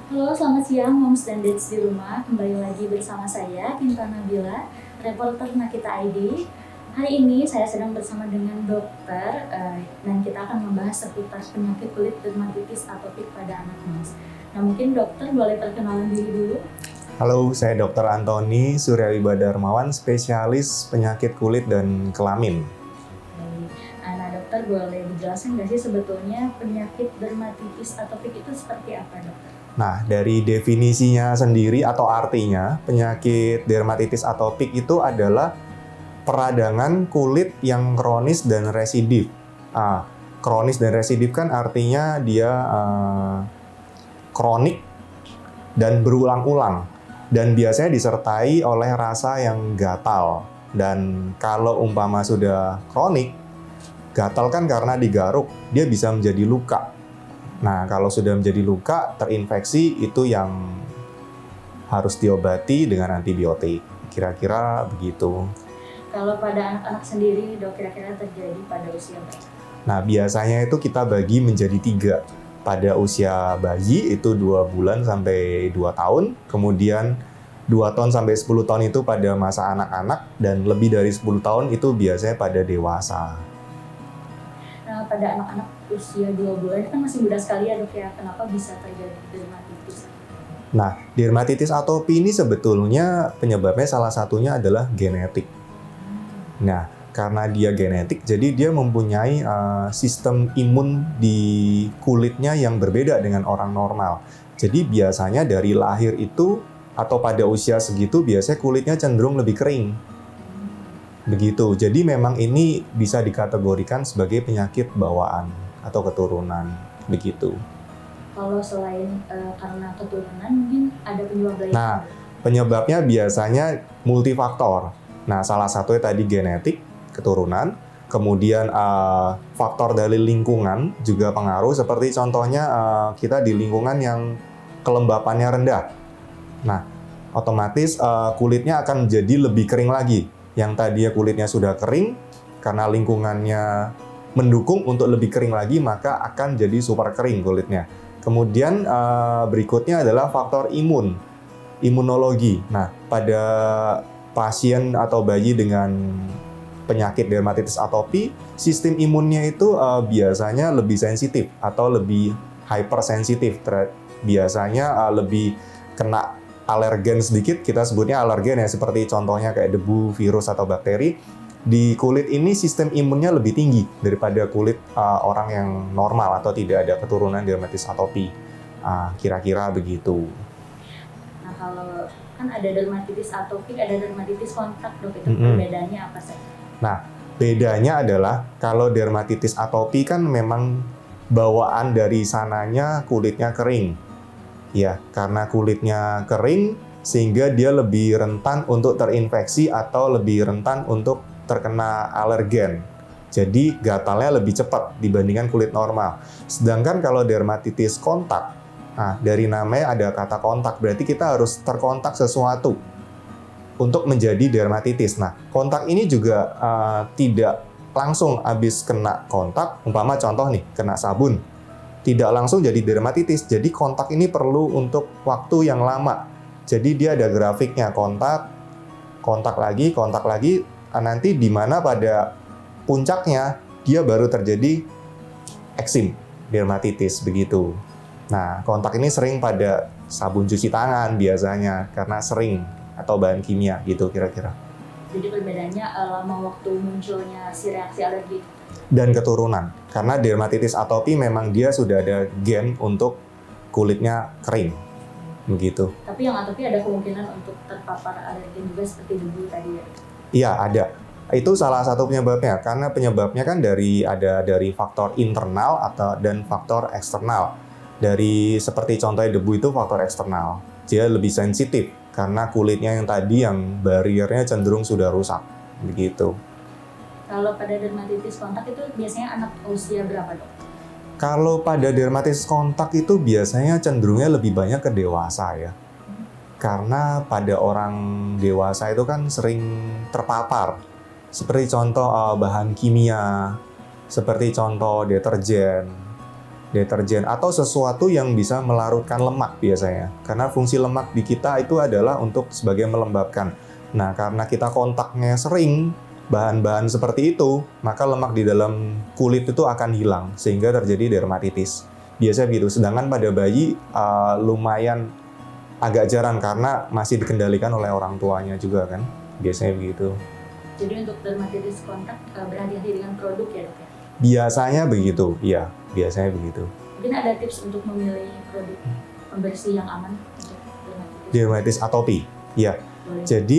Halo, selamat siang Moms dan Dads di rumah. Kembali lagi bersama saya, Kinta Nabila, reporter Nakita ID. Hari ini saya sedang bersama dengan dokter dan kita akan membahas seputar penyakit kulit dermatitis atopik pada anak moms. Nah, mungkin dokter boleh perkenalan diri dulu. Halo, saya Dr. Antoni Suryawibada Darmawan, spesialis penyakit kulit dan kelamin. Baik. Nah, dokter boleh dijelaskan nggak sih sebetulnya penyakit dermatitis atopik itu seperti apa, dokter? Nah, dari definisinya sendiri atau artinya, penyakit dermatitis atopik itu adalah peradangan kulit yang kronis dan residif. Kronis dan residif kan artinya dia kronik dan berulang-ulang. Dan biasanya disertai oleh rasa yang gatal. Dan kalau umpama sudah kronik, gatal kan karena digaruk, dia bisa menjadi luka. Nah, kalau sudah menjadi luka, terinfeksi, itu yang harus diobati dengan antibiotik. Kira-kira begitu. Kalau pada anak-anak sendiri, dok, kira-kira terjadi pada usia berapa? Nah, biasanya itu kita bagi menjadi 3. Pada usia bayi itu 2 bulan sampai 2 tahun, kemudian 2 tahun sampai 10 tahun itu pada masa anak-anak, dan lebih dari 10 tahun itu biasanya pada dewasa. Nah, pada anak-anak usia 2 bulan kan masih muda sekali ya dok ya, kenapa bisa terjadi dermatitis? Nah, dermatitis atopi ini sebetulnya penyebabnya salah satunya adalah genetik. Nah, karena dia genetik, jadi dia mempunyai sistem imun di kulitnya yang berbeda dengan orang normal. Jadi biasanya dari lahir itu atau pada usia segitu biasanya kulitnya cenderung lebih kering. Begitu. Jadi memang ini bisa dikategorikan sebagai penyakit bawaan atau keturunan. Begitu. Kalau selain karena keturunan, mungkin ada penyebab lain? Nah, penyebabnya biasanya multifaktor. Nah, salah satunya tadi genetik, keturunan, kemudian faktor dari lingkungan juga pengaruh, seperti contohnya kita di lingkungan yang kelembapannya rendah. Nah, otomatis kulitnya akan menjadi lebih kering lagi. Yang tadinya kulitnya sudah kering, karena lingkungannya mendukung untuk lebih kering lagi, maka akan jadi super kering kulitnya. Kemudian berikutnya adalah faktor imunologi. Nah, pada pasien atau bayi dengan penyakit dermatitis atopi, sistem imunnya itu biasanya lebih sensitif atau lebih hypersensitif. Biasanya lebih kena alergen sedikit, kita sebutnya alergen ya, seperti contohnya kayak debu, virus, atau bakteri. Di kulit ini sistem imunnya lebih tinggi daripada kulit orang yang normal atau tidak ada keturunan dermatitis atopi. Kira-kira begitu. Nah, kalau kan ada dermatitis atopik, ada dermatitis kontak, dok, itu perbedaannya apa sih? Nah, bedanya adalah kalau dermatitis atopi kan memang bawaan dari sananya kulitnya kering. Ya, karena kulitnya kering sehingga dia lebih rentan untuk terinfeksi atau lebih rentan untuk terkena alergen. Jadi gatalnya lebih cepat dibandingkan kulit normal. Sedangkan kalau dermatitis kontak, dari namanya ada kata kontak, berarti kita harus terkontak sesuatu untuk menjadi dermatitis. Nah, kontak ini juga tidak langsung habis kena kontak, umpama contoh nih, kena sabun, tidak langsung jadi dermatitis. Jadi kontak ini perlu untuk waktu yang lama. Jadi dia ada grafiknya, kontak lagi, nanti di mana pada puncaknya dia baru terjadi eksim, dermatitis begitu. Nah, kontak ini sering pada sabun cuci tangan biasanya karena sering, atau bahan kimia gitu kira-kira. Jadi perbedaannya lama waktu munculnya si reaksi alergi dan keturunan. Karena dermatitis atopi memang dia sudah ada gen untuk kulitnya kering. Begitu. Tapi yang atopi ada kemungkinan untuk terpapar alergen juga seperti debu tadi ya? Iya, ada. Itu salah satu penyebabnya, karena penyebabnya kan dari faktor internal dan faktor eksternal. Dari seperti contohnya debu itu faktor eksternal. Dia lebih sensitif karena kulitnya yang tadi yang bariernya cenderung sudah rusak. Begitu. Kalau pada dermatitis kontak itu biasanya anak usia berapa, dok? Kalau pada dermatitis kontak itu biasanya cenderungnya lebih banyak ke dewasa ya. Karena pada orang dewasa itu kan sering terpapar. Seperti contoh bahan kimia, seperti contoh deterjen, deterjen atau sesuatu yang bisa melarutkan lemak biasanya. Karena fungsi lemak di kita itu adalah untuk sebagai melembabkan. Nah, karena kita kontaknya sering bahan-bahan seperti itu, maka lemak di dalam kulit itu akan hilang sehingga terjadi dermatitis. Biasanya begitu. Sedangkan pada bayi lumayan agak jarang karena masih dikendalikan oleh orang tuanya juga kan. Biasanya begitu. Jadi untuk dermatitis kontak berhati-hati dengan produk ya, Dok ya? Biasanya begitu, iya, biasanya begitu. Mungkin ada tips untuk memilih produk pembersih yang aman untuk dermatitis? Dermatitis atopi, iya. Boleh. Jadi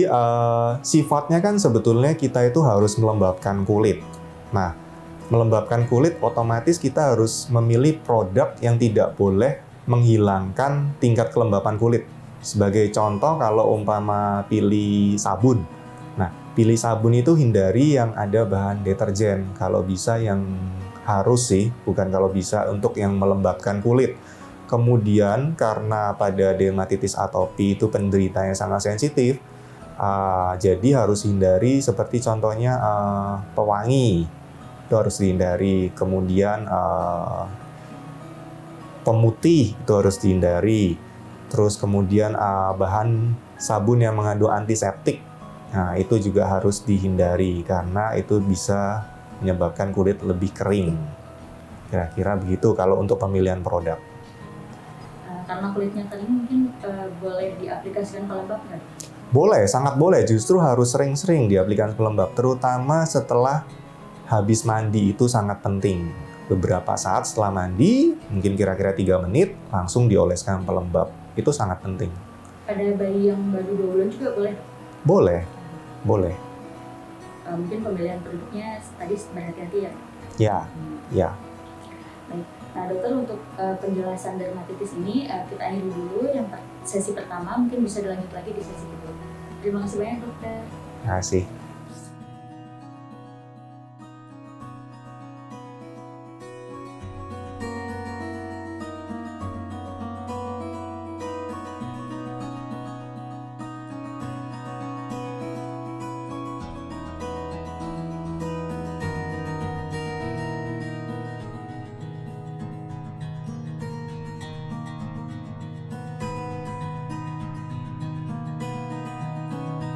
sifatnya kan sebetulnya kita itu harus melembabkan kulit. Nah, melembabkan kulit otomatis kita harus memilih produk yang tidak boleh menghilangkan tingkat kelembapan kulit. Sebagai contoh kalau umpama pilih sabun. Nah, pilih sabun itu hindari yang ada bahan deterjen. Kalau bisa yang harus sih, bukan kalau bisa, untuk yang melembabkan kulit. Kemudian karena pada dermatitis atopi itu penderitanya sangat sensitif, jadi harus hindari seperti contohnya pewangi, itu harus dihindari. Kemudian pemutih itu harus dihindari. Terus kemudian bahan sabun yang mengandung antiseptik, nah itu juga harus dihindari karena itu bisa menyebabkan kulit lebih kering. Kira-kira begitu kalau untuk pemilihan produk. Karena kulitnya kering mungkin boleh diaplikasikan pelembab nggak? Boleh, sangat boleh. Justru harus sering-sering diaplikasikan pelembab, terutama setelah habis mandi itu sangat penting. Beberapa saat setelah mandi, mungkin kira-kira 3 menit, langsung dioleskan pelembab. Itu sangat penting. Pada bayi yang baru 2 bulan juga boleh? Boleh, boleh. Mungkin pemilihan produknya tadi berhati-hati ya? Ya. Baik. Nah dokter, untuk penjelasan dermatitis ini kita akhiri dulu yang sesi pertama, mungkin bisa dilanjut lagi di sesi kedua. Terima kasih banyak dokter. Terima kasih.